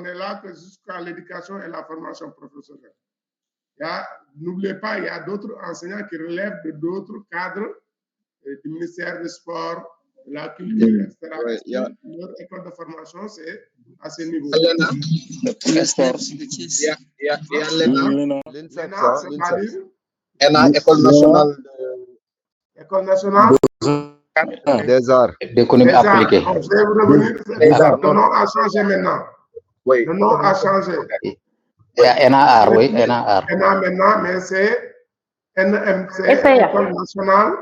n'est là que jusqu'à l'éducation et la formation professionnelle. N'oubliez pas, il y a d'autres enseignants qui relèvent de d'autres cadres du ministère du Sport, de la culture, etc. Leur école de formation, c'est à ce niveau. ENA, École nationale des arts. D'économie appliquée. Je vais vous revenir. Le nom a changé maintenant. Oui. Le nom a changé. Il y a NAR, oui, NAR. ENA maintenant, mais c'est NMC, École nationale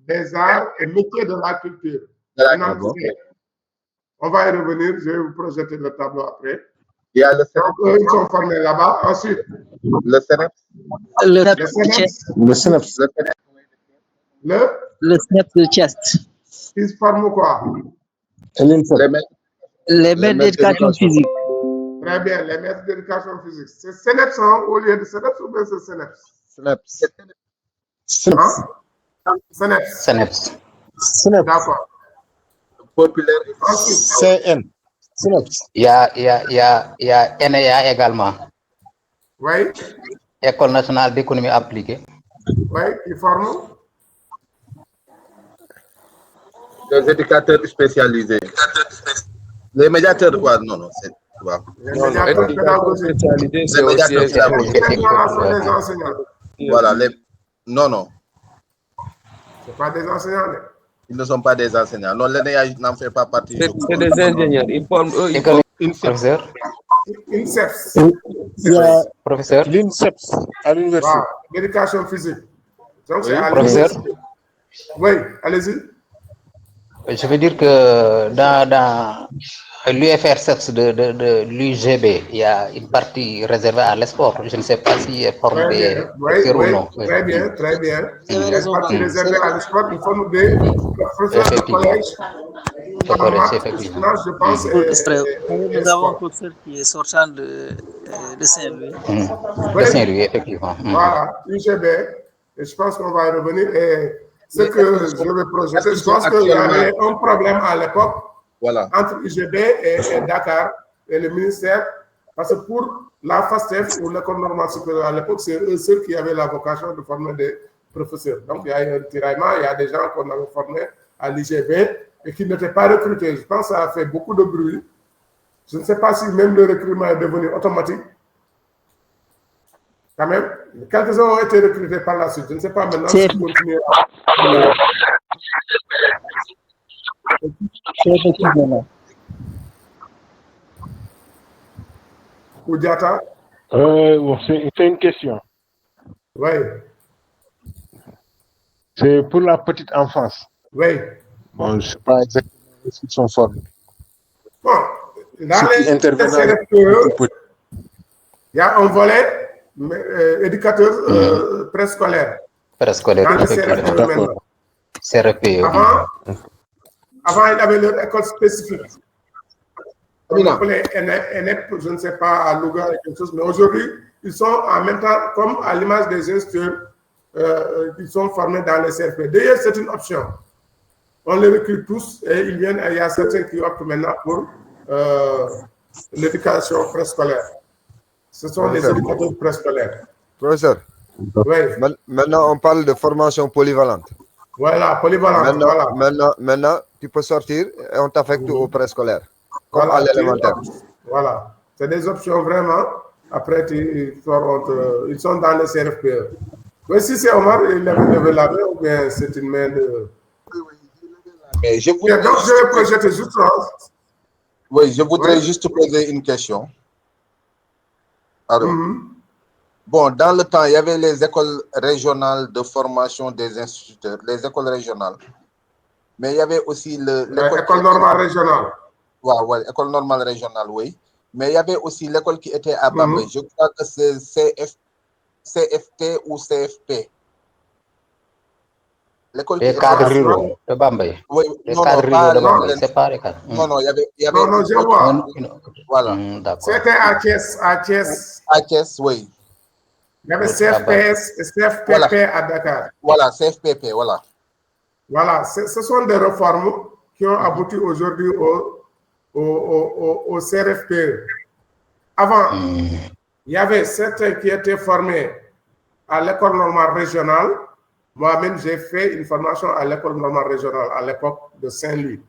des arts et métiers de la culture. On va y revenir, je vais vous projeter le tableau après. Il y a le CNEPS. Donc, ils sont formés là-bas. Ensuite, le CNEPS. Le SNEPS. Le SNEPS de Chest. Ils se forment quoi? Les maîtres d'éducation physique. Très bien, les maîtres d'éducation physique. C'est CNEPS au lieu de CNEPS ou bien c'est CNEPS? CNEPS. CNEPS. SNEPS. D'accord. Populaire. CN. SNEPS. Il y a NEA également. Oui. École nationale d'économie appliquée. Oui, ils forment. Des éducateurs spécialisés. Les médiateurs, quoi? Non, c'est. Les médiateurs pédagogiques. Les médiateurs pédagogiques. Des enseignants. Voilà, non. Ce pas des enseignants. Ils ne sont pas des enseignants. Non, l'ENEA n'en fait pas partie. C'est des ingénieurs. Ils forment eux. Professeur. INSEPS. Professeur. L'INSEPS à l'université. Wow. L'éducation physique. Donc, c'est à Professeur. Oui, allez-y. Je veux dire que dans l'UFR7 de l'UGB, il y a une partie réservée à l'esport. Je ne sais pas si elle forme des professeurs ou non. Très bien, très bien. Il y a une partie réservée à l'esport. Il faut nous des professeurs de collège. Effectivement. Je pense. Nous avons un professeur qui est sortant de Saint-Louis. De Saint-Louis, effectivement. Voilà, UGB. Et je pense qu'on va y revenir. Et ce que je vais projeter, je pense qu'il y avait un problème à l'époque entre UGB et Dakar et le ministère. Parce que pour la FASTEF ou l'école normale supérieure à l'époque, c'est eux seuls qui avaient la vocation de former des professeurs. Donc il y a eu un tiraillement, il y a des gens qu'on avait formés à l'IGB et qui n'étaient pas recrutés. Je pense que ça a fait beaucoup de bruit. Je ne sais pas si même le recrutement est devenu automatique. Quand même, quelques-uns ont été recrutés par la suite. Je ne sais pas maintenant si continuer à... Oudiata? C'est une question. Oui. C'est pour la petite enfance. Oui. Bon, je ne sais pas exactement s'ils sont formés. Bon, dans les CRFPE, il y a un volet éducateur préscolaire. Préscolaire, effectivement. CRFPE. Avant, il y avait leur école spécifique. On appelait ENEP, je ne sais pas, à Louga, quelque chose, mais aujourd'hui, ils sont en même temps, comme à l'image des instituts, ils sont formés dans les CRFPE. D'ailleurs, c'est une option. On les recrute tous et ils viennent, il y a certains qui optent maintenant pour l'éducation préscolaire. Ce sont les éducateurs préscolaires. Professeur, oui. Maintenant, on parle de formation polyvalente. Voilà, polyvalente. Maintenant, tu peux sortir et on t'affecte au préscolaire, comme à l'élémentaire. Voilà, c'est des options vraiment. Après, ils sont dans les CRFPE. Mais si c'est Omar, il levé la main ou bien c'est une main de... Mais donc, je vais projeter juste... Oui, je voudrais juste poser une question. Alors, bon, dans le temps, il y avait les écoles régionales de formation des instituteurs, les écoles régionales. Mais il y avait aussi l'école normale régionale. Oui, école normale régionale, oui. Mais il y avait aussi l'école qui était à Bambay. Je crois que c'est CFT ou CFP. L'école qui cadres ruraux de Bambay. Oui, les cadres ruraux de Bambay, c'est pas les cadres. Non, il y avait non, je vois. Voilà. C'était à Thiès. À Thiès, oui. Il y avait CFPS et CFPP à Dakar. Voilà, CFPP, voilà. Voilà, ce sont des réformes qui ont abouti aujourd'hui au CRFPE. Avant, il y avait certains qui étaient formés à l'école normale régionale. Moi-même, j'ai fait une formation à l'école normale régionale à l'époque de Saint-Louis.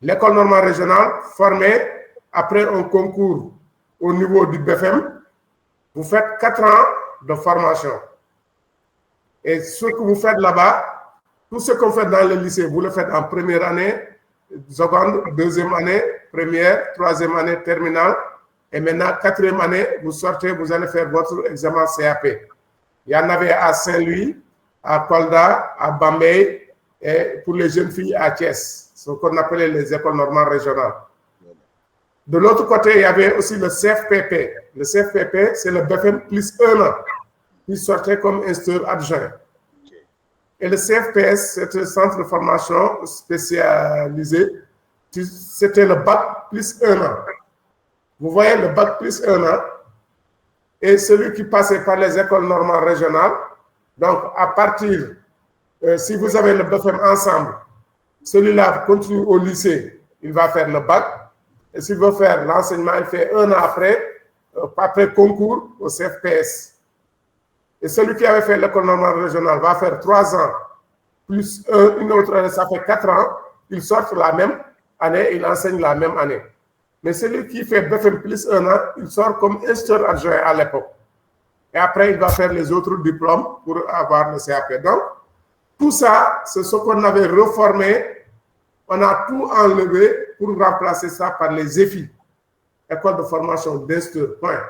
L'école normale régionale formée après un concours au niveau du BFM. Vous faites 4 ans de formation. Et ce que vous faites là-bas, tout ce qu'on fait dans le lycée, vous le faites en première année, seconde, deuxième année, première, troisième année, terminale. Et maintenant, quatrième année, vous sortez, vous allez faire votre examen CAP. Il y en avait à Saint-Louis, à Kolda, à Bambey, et pour les jeunes filles à Thiès, ce qu'on appelait les écoles normales régionales. De l'autre côté, il y avait aussi le CFPP. Le CFPP, c'est le BFM plus 1 an, qui sortait comme instructeur adjoint. Et le CFPS, c'est un centre de formation spécialisé. C'était le bac plus 1 an. Vous voyez le bac plus 1 an. Et celui qui passait par les écoles normales régionales, donc à partir, si vous avez le BFM ensemble, celui-là continue au lycée, il va faire le bac. Et s'il veut faire l'enseignement, il fait 1 an après concours au CFPS. Et celui qui avait fait l'école normale régionale va faire 3 ans, plus une autre année, ça fait 4 ans. Il sort la même année, il enseigne la même année. Mais celui qui fait BFM plus 1 an, il sort comme instructeur adjoint à l'époque. Et après, il va faire les autres diplômes pour avoir le CAP. Donc, tout ça, c'est ce qu'on avait reformé. On a tout enlevé pour remplacer ça par les EFI, École de formation d'instructeurs. Point.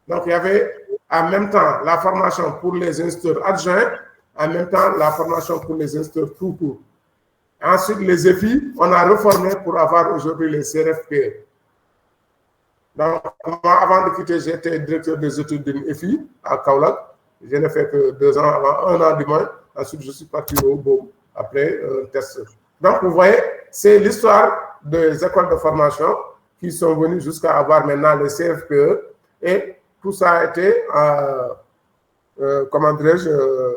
Donc, il y avait en même temps la formation pour les instructeurs adjoints, en même temps la formation pour les instructeurs tout court. Ensuite, les EFI, on a reformé pour avoir aujourd'hui les CRFPE. Donc, moi, avant de quitter, j'étais directeur des études d'une EFI à Kaolack. Je n'ai fait que 2 ans avant, 1 an du moins. Ensuite, je suis parti au BOM après un test. Donc, vous voyez, c'est l'histoire des écoles de formation qui sont venues jusqu'à avoir maintenant les CFPE. Et tout ça a été, comment dirais-je,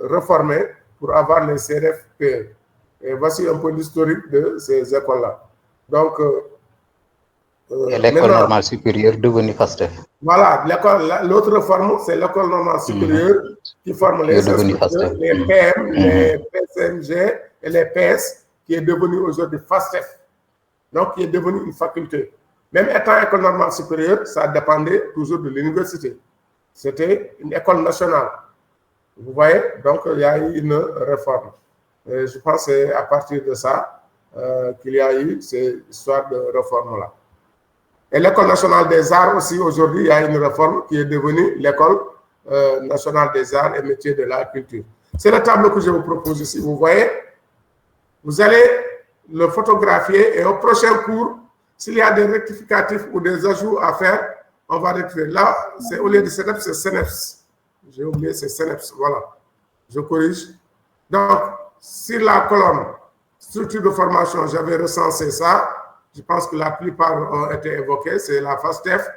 reformé pour avoir les CRFPE. Et voici un peu l'historique de ces écoles-là. Donc, l'école normale supérieure devenue FASTEF. Voilà, l'autre réforme, c'est l'école normale supérieure qui forme les instructeurs, les PM, les PCMG et les PS, qui est devenu aujourd'hui FASTEF. Donc, qui est devenu une faculté. Même étant école normale supérieure, ça dépendait toujours de l'université. C'était une école nationale. Vous voyez, donc il y a eu une réforme. Et je pense que c'est à partir de ça qu'il y a eu ces histoires de réforme-là. Et l'école nationale des arts aussi, aujourd'hui, il y a une réforme qui est devenue l'école nationale des arts et métiers de la culture. C'est le tableau que je vous propose ici. Vous voyez, vous allez le photographier et au prochain cours, s'il y a des rectificatifs ou des ajouts à faire, on va rectifier. Là, c'est au lieu de CNEPS, c'est CNEPS. J'ai oublié, c'est CNEPS. Voilà. Je corrige. Donc, sur la colonne structure de formation, j'avais recensé ça. Je pense que la plupart ont été évoqués. C'est la FASTEF,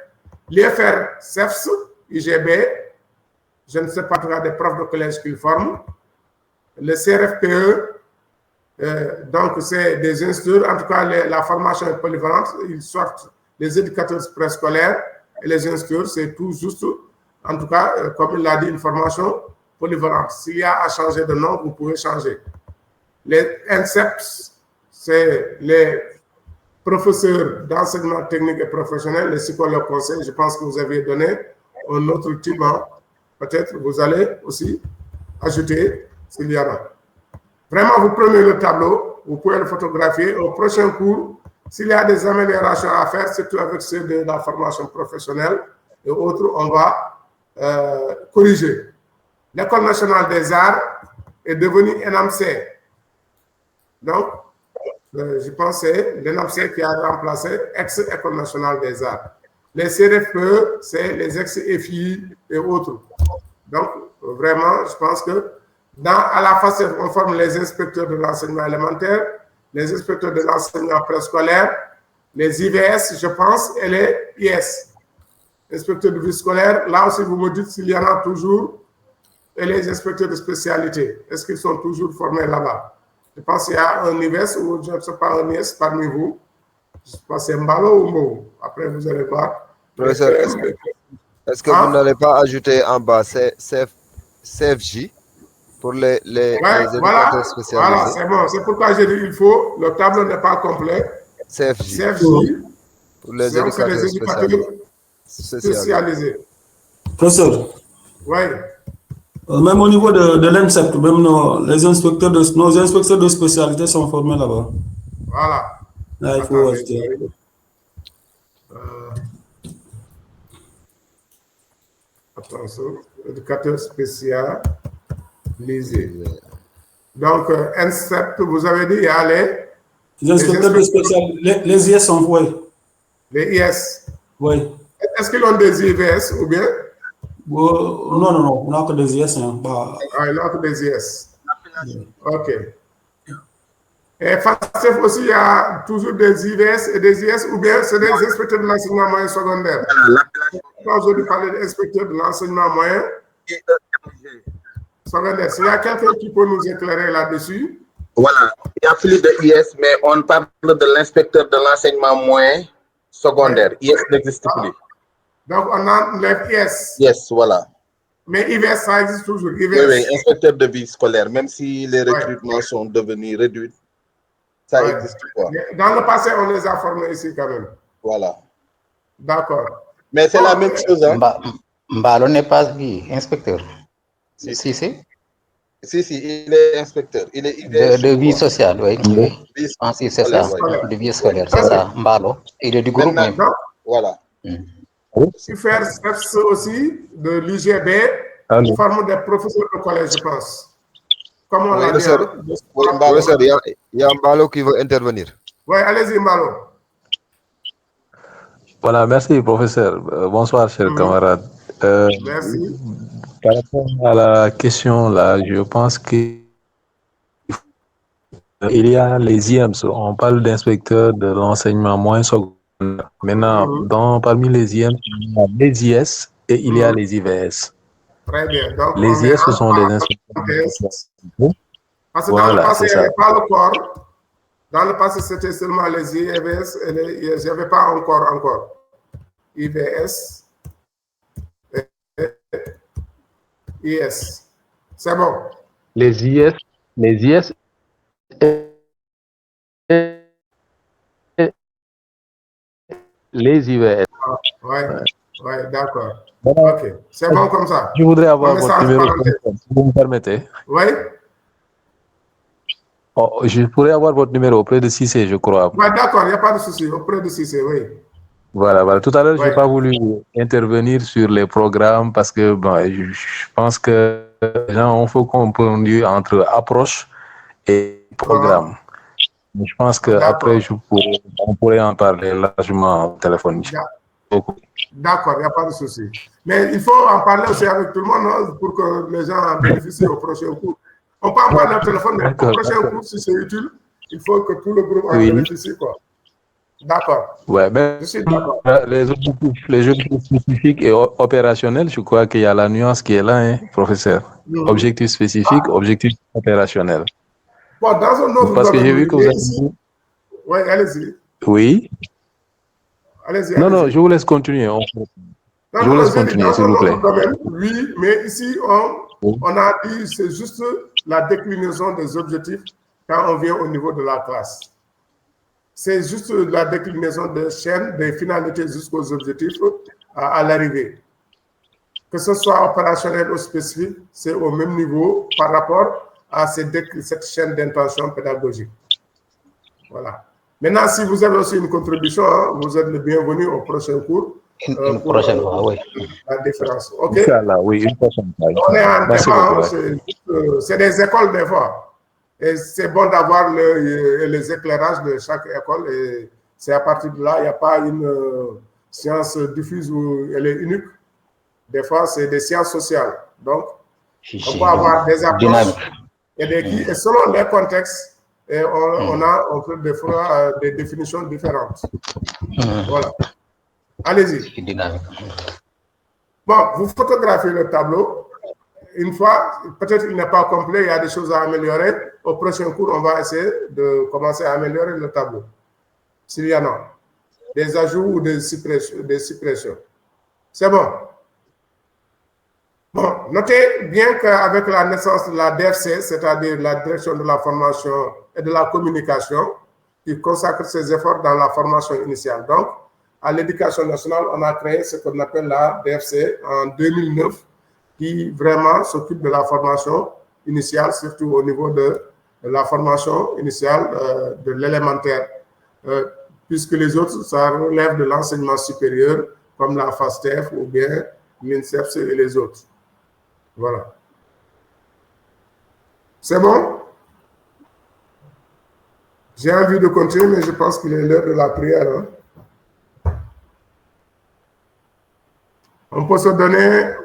l'IFR, CEFS, UGB. Je ne sais pas, il y a des profs de collège qu'ils forment. Le CRFPE, donc c'est des instructeurs. En tout cas, la formation est polyvalente. Ils sortent les éducateurs préscolaires et les instructeurs. C'est tout juste, en tout cas, comme il l'a dit, une formation polyvalente. S'il y a à changer de nom, vous pouvez changer. Les NCEPS, c'est les professeurs d'enseignement technique et professionnel, les psychologues conseils. Je pense que vous avez donné un autre type. Peut-être vous allez aussi ajouter s'il y en a. Vraiment, vous prenez le tableau, vous pouvez le photographier. Au prochain cours, s'il y a des améliorations à faire, surtout avec ceux de la formation professionnelle et autres, on va corriger. L'École nationale des arts est devenue ENAMC. Donc, je pense que c'est l'ENAMC qui a remplacé ex-École nationale des arts. Les CRFPE, c'est les ex-EFI et autres. Donc, vraiment, je pense que à la FASTEF, on forme les inspecteurs de l'enseignement élémentaire, les inspecteurs de l'enseignement préscolaire, les IVS, je pense, et les IS, inspecteurs de vie scolaire. Là aussi, vous me dites s'il y en a toujours, et les inspecteurs de spécialité. Est-ce qu'ils sont toujours formés là-bas? Je pense qu'il y a un IVS ou je ne sais pas un IS parmi vous. Je pense que c'est Mbalo ou Mou. Après, vous allez voir Professeur, est-ce que vous n'allez pas ajouter en bas CFJ pour les éducateurs spécialisés? Voilà, c'est bon. C'est pourquoi j'ai dit il faut, le tableau n'est pas complet. CFJ pour les éducateurs spécialisés. Professeur. Oui. Même au niveau de l'INSEP, même nos inspecteurs de spécialité sont formés là-bas. Voilà. Là, il faut ajouter. Attention, éducateur spécialisé. Donc, INSEP, vous avez dit, il y a les inspecteurs de spécialité. Les IS sont voués. Les IS? Oui. Est-ce qu'ils ont des IVS ou bien? Non, on n'a que des IS. Hein. Ah, il n'a que des IS. OK. Et FASTEF aussi, il y a toujours des IVS et des IS ou bien c'est des inspecteurs de l'enseignement moyen secondaire? Aujourd'hui, parler d'inspecteurs de l'enseignement moyen secondaire. S'il y a quelqu'un qui peut nous éclairer là-dessus? Voilà, il y a plus de IS, mais on parle de l'inspecteur de l'enseignement moyen secondaire. IS n'existe plus. Donc, on enlève IS. Yes, voilà. Mais IVS, ça existe toujours. IVS. Oui, inspecteur de vie scolaire, même si les recrutements sont devenus réduits, ça existe pas. Dans le passé, on les a formés ici quand même. Voilà. D'accord. Mais c'est la même chose. Hein? Mbalo n'est pas inspecteur. Si, il est inspecteur. Il est de vie sociale, oui. Je pense que c'est ça, de vie scolaire, c'est ça. Mbalo, il est du groupe même. Voilà. Faire SEPS aussi, de l'UGB, forme des professeurs de collège, je pense. Comment on l'a dit? Professeur, il y a Mbalo qui veut intervenir. Oui, allez-y, Mbalo. Voilà, merci, professeur. Bonsoir, chers camarades. Merci. Par rapport à la question, là, je pense qu'il y a les IEMS. On parle d'inspecteurs de l'enseignement moyen secondaire. Maintenant, parmi les IEMS, il y a les IS et il y a les IVS. Très bien. Donc, les IS, ce sont des inspecteurs. Parce que dans le passé, il n'y avait pas le corps. Dans le passé, c'était seulement les IVS et les IS. Il n'y avait pas encore. IVS et IS. C'est bon. Les IS et les IVS. Oui, d'accord. Ok, c'est bon comme ça. Je voudrais avoir votre numéro, si vous me permettez. Oui. Oh, je pourrais avoir votre numéro auprès de Cissé, je crois. Oui, d'accord, il n'y a pas de souci, auprès de Cissé, oui. Voilà. Tout à l'heure, je n'ai pas voulu intervenir sur les programmes parce que je pense que les gens ont fait comprendre entre approche et programme. Je pense qu'après, on pourrait en parler largement au téléphone. D'accord, il n'y a pas de souci. Mais il faut en parler aussi avec tout le monde, hein, pour que les gens en bénéficient au prochain cours. On peut en parler au téléphone, mais au prochain cours, si c'est utile, il faut que tout le groupe en bénéficie, quoi. D'accord. Ouais, mais les objectifs spécifiques et opérationnels, je crois qu'il y a la nuance qui est là, hein, professeur. Objectif spécifique, objectif opérationnel. Bon, dans un autre parce que j'ai vu que vous avez dit... Oui, allez-y. Oui. Allez-y. Non, je vous laisse continuer. Je vous laisse continuer, s'il vous plaît. Oui, mais ici, on a dit c'est juste la déclinaison des objectifs quand on vient au niveau de la classe. C'est juste la déclinaison des chaînes, des finalités jusqu'aux objectifs à l'arrivée. Que ce soit opérationnel ou spécifique, c'est au même niveau par rapport à cette chaîne d'intention pédagogique. Voilà. Maintenant, si vous avez aussi une contribution, hein, vous êtes le bienvenu au prochain cours. Une prochaine fois, oui. La différence. OK? Inch'Allah, oui, une prochaine fois. On est en débat, c'est des écoles des fois. Et c'est bon d'avoir les éclairages de chaque école. Et c'est à partir de là, il n'y a pas une science diffuse où elle est unique. Des fois, c'est des sciences sociales. Donc, on peut avoir des approches et selon les contextes, et on peut des fois des définitions différentes. Voilà. Allez-y. Bon, vous photographiez le tableau. Une fois, peut-être il n'est pas complet, il y a des choses à améliorer. Au prochain cours, on va essayer de commencer à améliorer le tableau. S'il y en a. des ajouts ou des suppressions. C'est bon. Bon, notez bien qu'avec la naissance de la DFC, c'est-à-dire la Direction de la formation et de la communication, qui consacre ses efforts dans la formation initiale. Donc, à l'éducation nationale, on a créé ce qu'on appelle la DFC en 2009, qui vraiment s'occupe de la formation initiale, surtout au niveau de la formation initiale de l'élémentaire, puisque les autres, ça relève de l'enseignement supérieur, comme la FASTEF ou bien l'INSEPS et les autres. Voilà. C'est bon? J'ai envie de continuer, mais je pense qu'il est l'heure de la prière. Hein? On peut se donner